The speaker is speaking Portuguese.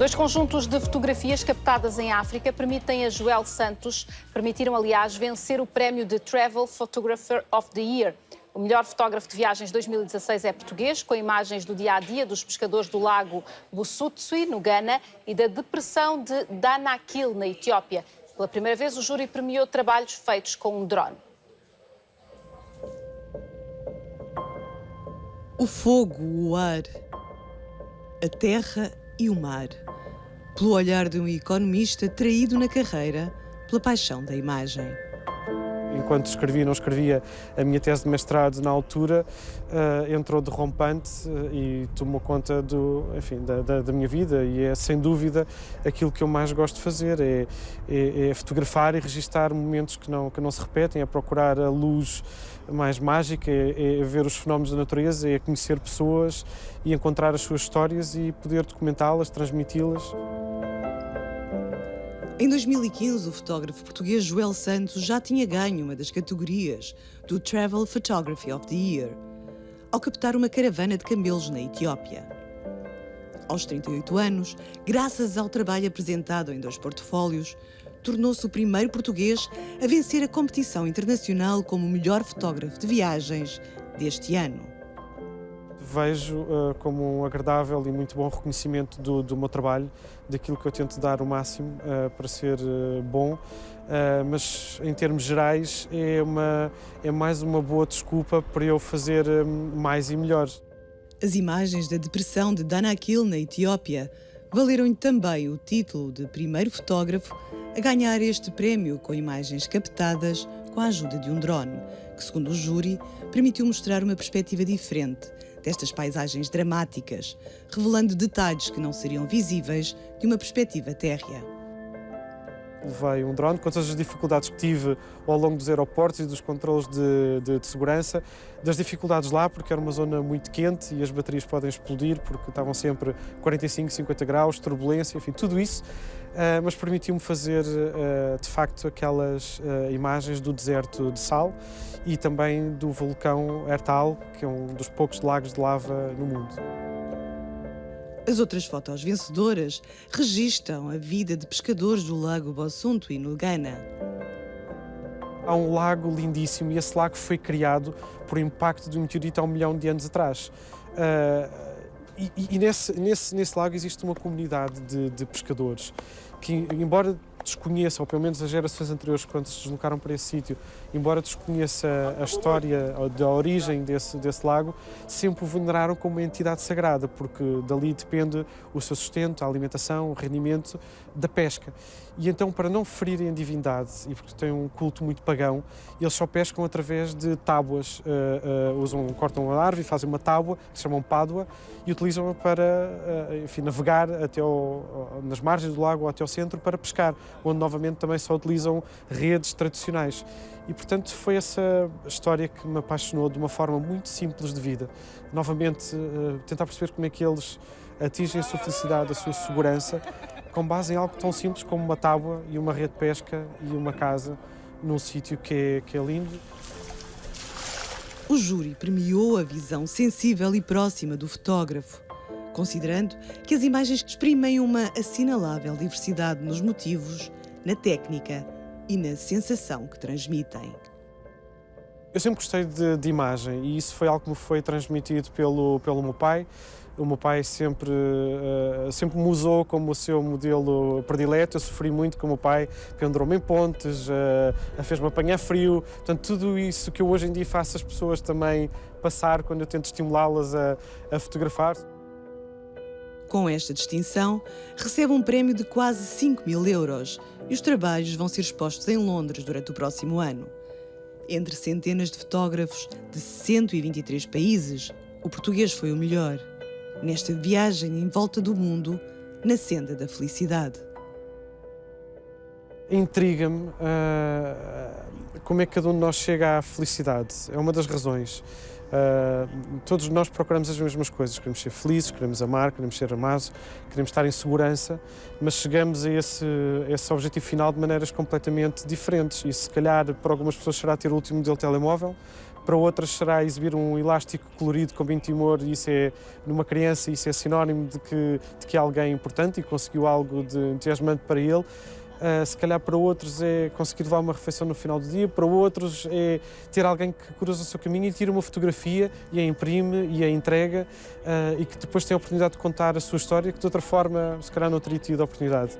Dois conjuntos de fotografias captadas em África permitiram, aliás, vencer o prémio de Travel Photographer of the Year. O melhor fotógrafo de viagens 2016 é português, com imagens do dia-a-dia dos pescadores do lago Busutsui, no Ghana, e da depressão de Danakil, na Etiópia. Pela primeira vez, o júri premiou trabalhos feitos com um drone. O fogo, o ar, a terra e o mar. Pelo olhar de um economista traído na carreira pela paixão da imagem. Enquanto escrevia, não escrevia a minha tese de mestrado na altura, entrou derrompante e tomou conta da minha vida, e é sem dúvida aquilo que eu mais gosto de fazer, é fotografar e registar momentos que não se repetem, é procurar a luz mais mágica, é ver os fenómenos da natureza, é conhecer pessoas e encontrar as suas histórias e poder documentá-las, transmiti-las. Em 2015, o fotógrafo português Joel Santos já tinha ganho uma das categorias do Travel Photography of the Year, ao captar uma caravana de camelos na Etiópia. Aos 38 anos, graças ao trabalho apresentado em 2 portfólios, tornou-se o primeiro português a vencer a competição internacional como o melhor fotógrafo de viagens deste ano. Vejo como um agradável e muito bom reconhecimento do meu trabalho, daquilo que eu tento dar o máximo para ser bom, mas em termos gerais é mais uma boa desculpa para eu fazer mais e melhor. As imagens da depressão de Danakil, na Etiópia, valeram-lhe também o título de primeiro fotógrafo a ganhar este prémio com imagens captadas com a ajuda de um drone, que, segundo o júri, permitiu mostrar uma perspectiva diferente destas paisagens dramáticas, revelando detalhes que não seriam visíveis de uma perspectiva térrea. Levei um drone, com todas as dificuldades que tive ao longo dos aeroportos e dos controles de segurança, das dificuldades lá, porque era uma zona muito quente e as baterias podem explodir, porque estavam sempre 45, 50 graus, turbulência, enfim, tudo isso, mas permitiu-me fazer, de facto, aquelas imagens do deserto de sal e também do vulcão Ertal, que é um dos poucos lagos de lava no mundo. As outras fotos vencedoras registram a vida de pescadores do lago Busutsui, no Ghana. Há um lago lindíssimo e esse lago foi criado por impacto de um meteorito há 1 milhão de anos atrás. Nesse lago existe uma comunidade de pescadores que, embora desconheça, ou pelo menos as gerações anteriores, quando se deslocaram para esse sítio, embora desconheça a história da origem desse lago, sempre o veneraram como uma entidade sagrada, porque dali depende o seu sustento, a alimentação, o rendimento da pesca. E então, para não ferirem a divindade, e porque têm um culto muito pagão, eles só pescam através de tábuas. Cortam a árvore e fazem uma tábua, que se chamam pádua, e utilizam-a para navegar nas margens do lago ou até ao centro para pescar, onde novamente também só utilizam redes tradicionais. E, portanto, foi essa história que me apaixonou de uma forma muito simples de vida. Novamente, tentar perceber como é que eles atingem a sua felicidade, a sua segurança, com base em algo tão simples como uma tábua e uma rede de pesca e uma casa num sítio que é lindo. O júri premiou a visão sensível e próxima do fotógrafo, considerando que as imagens exprimem uma assinalável diversidade nos motivos, na técnica e na sensação que transmitem. Eu sempre gostei de imagem e isso foi algo que me foi transmitido pelo meu pai. O meu pai sempre me usou como o seu modelo predileto. Eu sofri muito com o meu pai, pendurou-me em pontes, fez-me apanhar frio. Portanto, tudo isso que eu hoje em dia faço as pessoas também passar quando eu tento estimulá-las a fotografar. Com esta distinção, recebe um prémio de quase 5.000 euros e os trabalhos vão ser expostos em Londres durante o próximo ano. Entre centenas de fotógrafos de 123 países, o português foi o melhor nesta viagem em volta do mundo na senda da felicidade. Intriga-me como é que cada um de nós chega à felicidade. É uma das razões. Todos nós procuramos as mesmas coisas. Queremos ser felizes, queremos amar, queremos ser amados, queremos estar em segurança, mas chegamos a esse objetivo final de maneiras completamente diferentes. E se calhar para algumas pessoas será ter o último modelo de telemóvel, para outras será exibir um elástico colorido com timor, e isso é, numa criança, isso é sinónimo de que é alguém importante e conseguiu algo de entusiasmante para ele. Se calhar para outros é conseguir levar uma refeição no final do dia, para outros é ter alguém que cruza o seu caminho e tira uma fotografia e a imprime e a entrega, e que depois tem a oportunidade de contar a sua história, que de outra forma se calhar não teria tido a oportunidade.